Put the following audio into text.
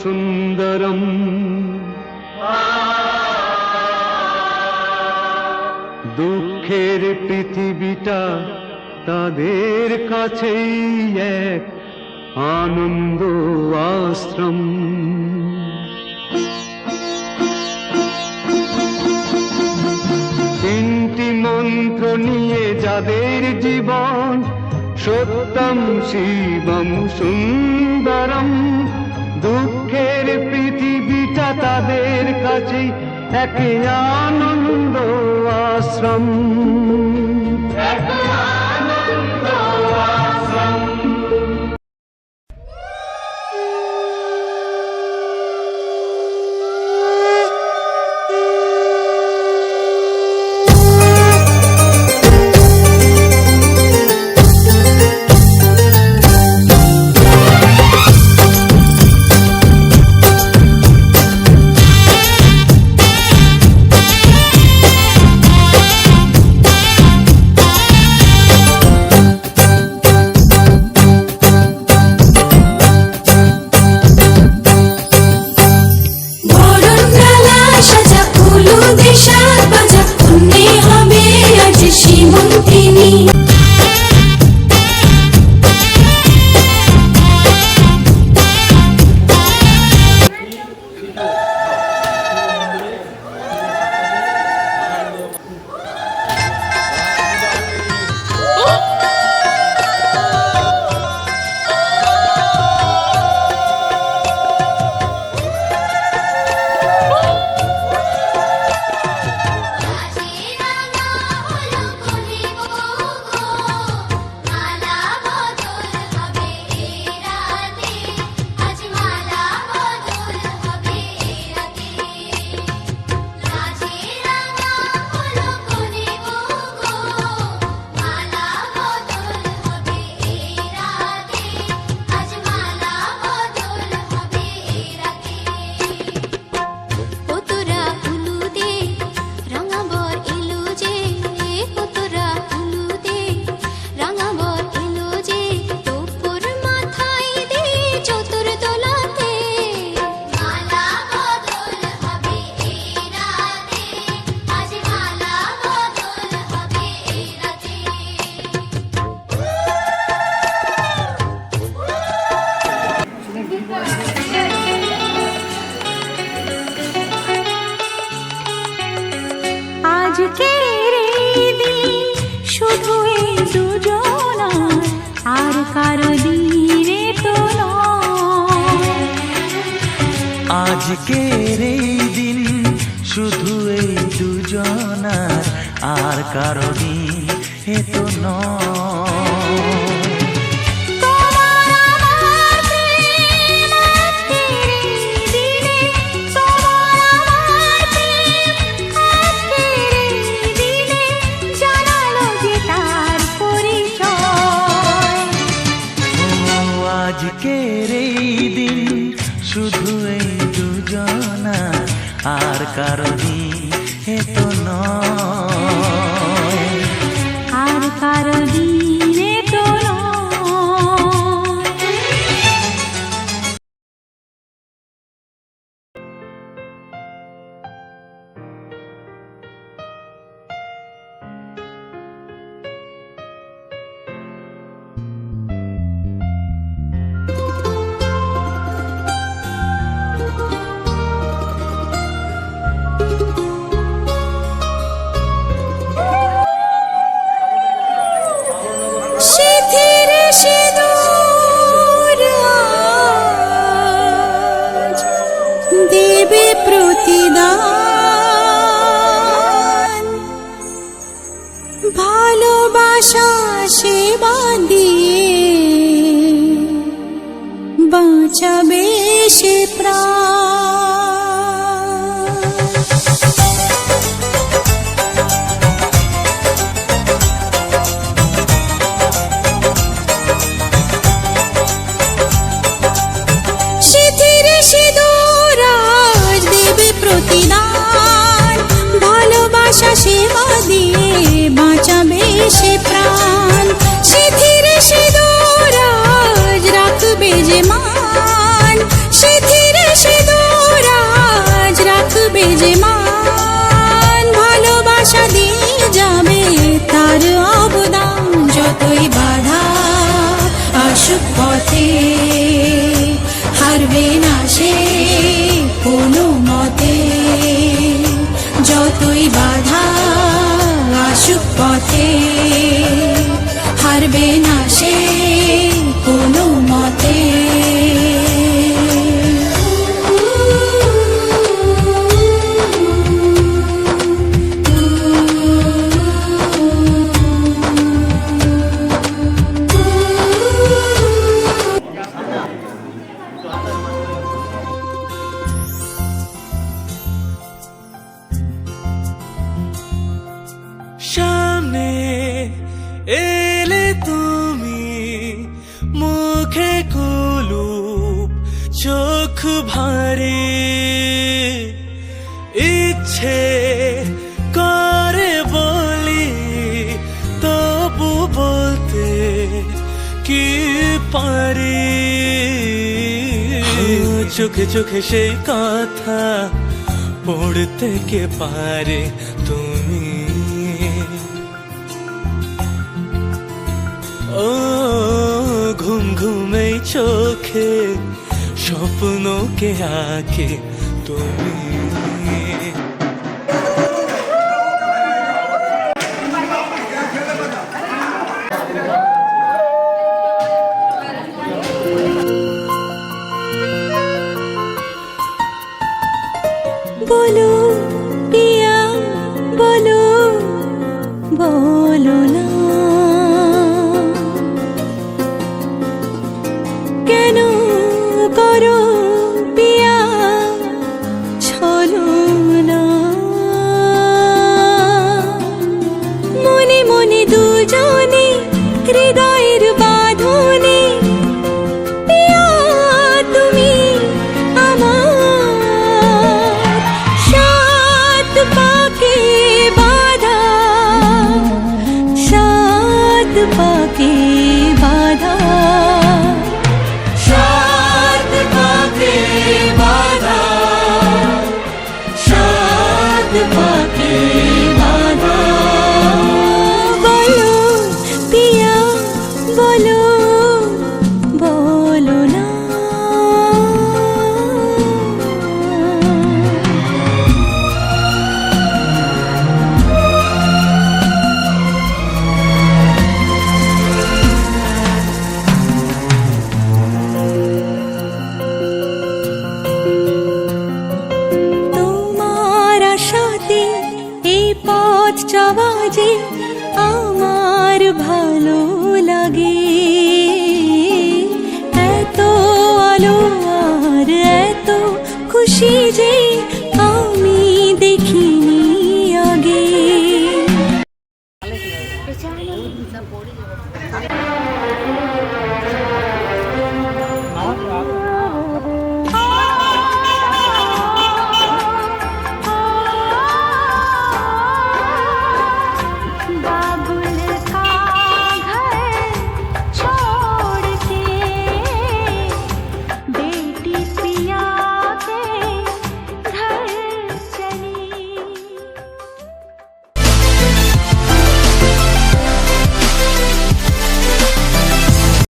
সুন্দরম। দুঃখের পৃথিবীটা তাদের কাছেই এক আনন্দ আশ্রম। তিনটি মন্ত্র নিয়ে যাদের জীবন, সত্যম শিবম সুন্দরম। দুঃখের পৃথিবীটা তাদের কাছেই এক আনন্দ আশ্রম। আজকের এই দিন শুধু এই দুজনার, আর কারো দিনে তো নয়। আজকের এই দিন শুধু এই দুজনার, আর কারো দিনে তো নয়। আজকের এই দিন শুধু এই দুজনার, আর কারো দিনে তো নয়, আর কারো দিনে তো নয়। দেবে প্রতিদান, ভালোবাসা সেবা দিয়ে বাঁচাবে সে প্রাণ। প্রতিদান, ভালোবাসা সেবা দিয়ে বাঁচাবে সে প্রাণ। সিঁথিরে সিঁদুর আজ রাখবে যে মান, সিঁথিরে যে মান ভালোবাসা দিয়ে যাবে তার অবদান। যতই বাধা আসুক পথে হারবে না সে কোনো মতে। যতই বাধা আসুক পথে হারবে না সে কোনো মতে। সামনে এলে তুমি মুখে কুলুপ চোখ ভারী, ইচ্ছে করে বলি তবু বলতে কি পারি। চোখে চোখে সেই কথা পড়তে কে পারে তুমি। ও ঘুম ঘুমে চোখে স্বপ্নকে আঁকে তুমি। বলো পিয়া বলো, বলো না কেন করো পিয়া ছলনা। মনে মনে দুজনে হৃদয়ের বাঁধনে পিয়া তুমি আমার। সাত পাকে বাঁধা, সাত পাকে বাঁধা, সাত পাকে বাঁধা, সাত পাকে বাঁধা। বলো পিয়া বলো, বলো না তোমার আশাতে এই পথ চলা যে আমার ভালো লাগে। এত আলো আর এত খুশি যে